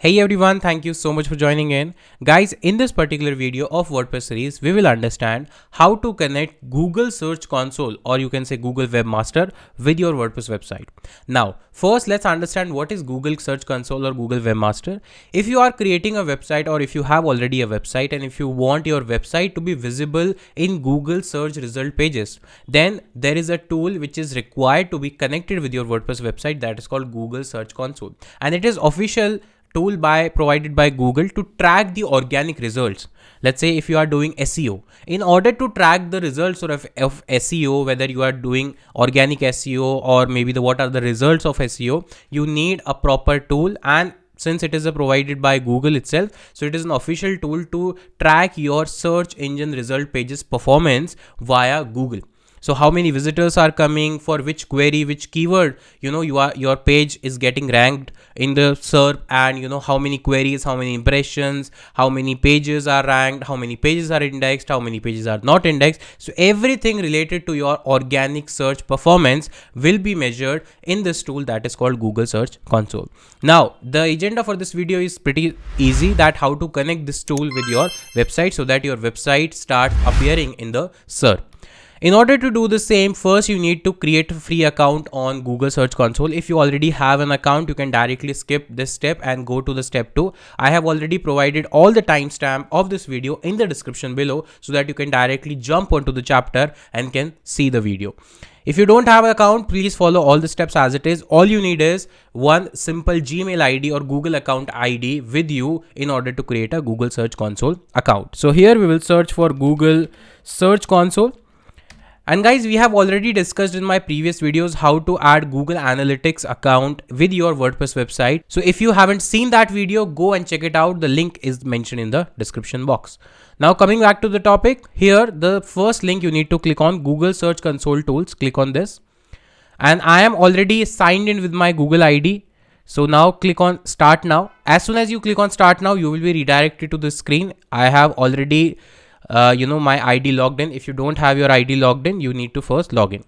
Hey everyone, thank you so much for joining in. Guys, in this particular video of WordPress series, we will understand how to connect Google Search Console, or you can say Google Webmaster, with your WordPress website. Now, first let's understand what is Google Search Console or Google Webmaster. If you are creating a website, or if you have already a website and if you want your website to be visible in Google search result pages, then there is a tool which is required to be connected with your WordPress website that is called Google Search Console, and it is official tool provided by Google to track the organic results. Let's say if you are doing SEO, in order to track the results of SEO, whether you are doing organic SEO or maybe what are the results of SEO, you need a proper tool. And since it is provided by Google itself, so it is an official tool to track your search engine result pages performance via Google. So how many visitors are coming for which query, which keyword, your page is getting ranked in the SERP, and how many queries, how many impressions, how many pages are ranked, how many pages are indexed, how many pages are not indexed. So everything related to your organic search performance will be measured in this tool that is called Google Search Console. Now, the agenda for this video is pretty easy, that how to connect this tool with your website so that your website starts appearing in the SERP. In order to do the same, first you need to create a free account on Google Search Console. If you already have an account, you can directly skip this step and go to the step 2. I have already provided all the timestamp of this video in the description below so that you can directly jump onto the chapter and can see the video. If you don't have an account, please follow all the steps as it is. All you need is one simple Gmail ID or Google account ID with you in order to create a Google Search Console account. So here we will search for Google Search Console. And guys, we have already discussed in my previous videos how to add Google Analytics account with your WordPress website. So if you haven't seen that video, go and check it out. The link is mentioned in the description box. Now coming back to the topic, here the first link you need to click on, Google Search Console Tools. Click on this. And I am already signed in with my Google ID. So now click on Start Now. As soon as you click on Start Now, you will be redirected to the screen. I have already my ID logged in. If you don't have your ID logged in, you need to first log in.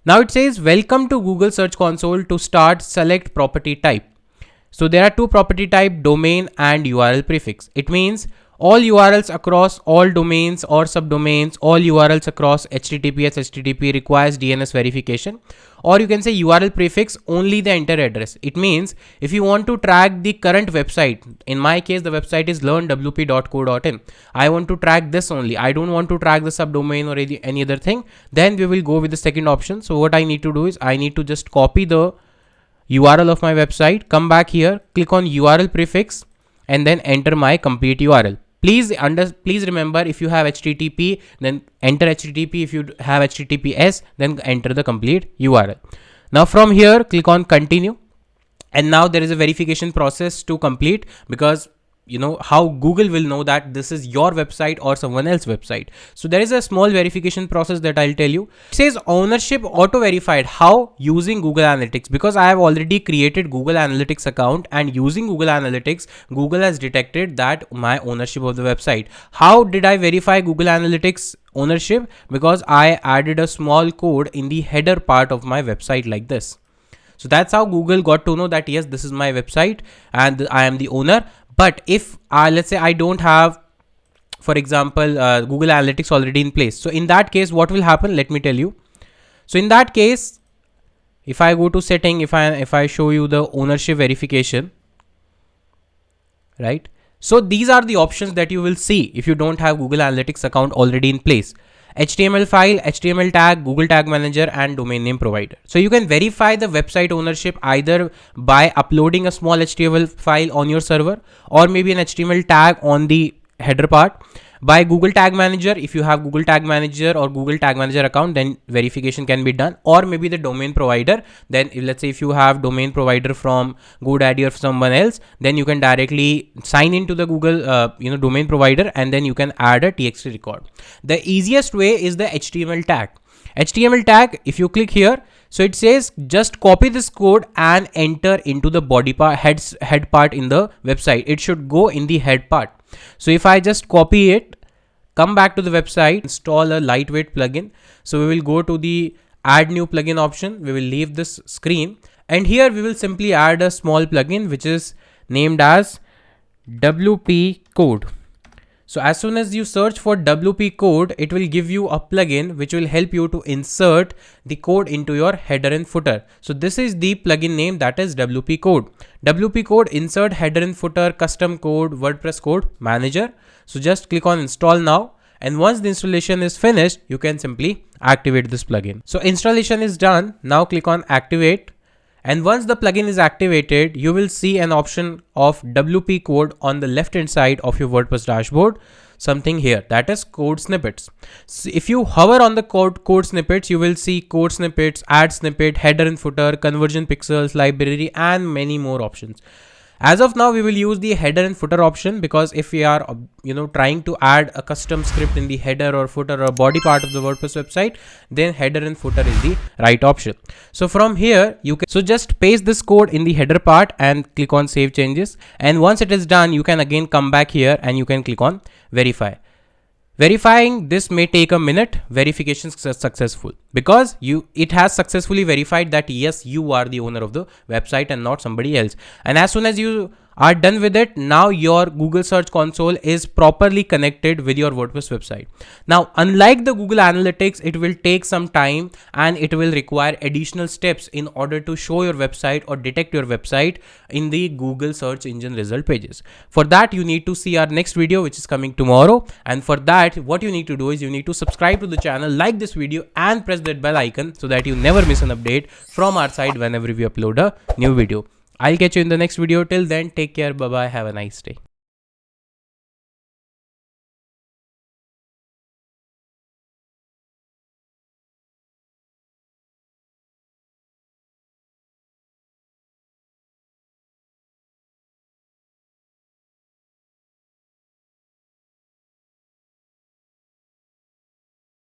Now it says welcome to Google Search Console. To start, select property type. So there are two property type, domain and URL prefix. It means all URLs across all domains or subdomains, all URLs across HTTPS, HTTP requires DNS verification, or you can say URL prefix only the enter address. It means if you want to track the current website, in my case, the website is learnwp.co.in. I want to track this only. I don't want to track the subdomain or any other thing. Then we will go with the second option. So what I need to do is I need to just copy the URL of my website, come back here, click on URL prefix, and then enter my complete URL. Please remember, if you have HTTP, then enter HTTP. If you have HTTPS, then enter the complete URL. Now from here, click on continue. And now there is a verification process to complete, because how Google will know that this is your website or someone else's website. So there is a small verification process that I'll tell you. It says ownership auto verified. How? Using Google Analytics, because I have already created Google Analytics account, and using Google Analytics, Google has detected that my ownership of the website. How did I verify Google Analytics ownership? Because I added a small code in the header part of my website like this. So that's how Google got to know that yes, this is my website and I am the owner. But if let's say I don't have, for example, Google Analytics already in place. So in that case, what will happen? Let me tell you. So in that case, if I go to setting, if I show you the ownership verification, right? So these are the options that you will see if you don't have Google Analytics account already in place. HTML file, HTML tag, Google Tag Manager, and domain name provider. So you can verify the website ownership either by uploading a small HTML file on your server, or maybe an HTML tag on the header part. By Google Tag Manager, if you have Google Tag Manager or Google Tag Manager account, then verification can be done. Or maybe the domain provider. Then let's say if you have domain provider from GoDaddy or someone else, then you can directly sign into the Google domain provider, and then you can add a TXT record. The easiest way is the HTML tag. HTML tag, if you click here, so it says just copy this code and enter into the body part, head part in the website. It should go in the head part. So if I just copy it, come back to the website, install a lightweight plugin. So we will go to the add new plugin option. We will leave this screen, and here we will simply add a small plugin, which is named as WP code. So as soon as you search for WP code, it will give you a plugin which will help you to insert the code into your header and footer. So this is the plugin name, that is WP code. WP code insert header and footer custom code WordPress code manager. So just click on install now. And once the installation is finished, you can simply activate this plugin. So installation is done. Now click on activate. And once the plugin is activated, you will see an option of WP code on the left hand side of your WordPress dashboard, something here, that is code snippets. So if you hover on the code snippets, you will see code snippets, add snippet, header and footer, conversion pixels, library, and many more options. As of now, we will use the header and footer option, because if we are, trying to add a custom script in the header or footer or body part of the WordPress website, then header and footer is the right option. So from here, you can just paste this code in the header part and click on save changes. And once it is done, you can again come back here and you can click on verify. Verifying this may take a minute. Verification successful, because it has successfully verified that yes, you are the owner of the website and not somebody else. And as soon as you are done with it, now your Google Search Console is properly connected with your WordPress website. Now, unlike the Google Analytics, it will take some time and it will require additional steps in order to show your website or detect your website in the Google search engine result pages. For that, you need to see our next video, which is coming tomorrow. And for that, what you need to do is you need to subscribe to the channel, like this video, and press that bell icon so that you never miss an update from our side whenever we upload a new video. I'll catch you in the next video. Till then, take care. Bye bye. Have a nice day.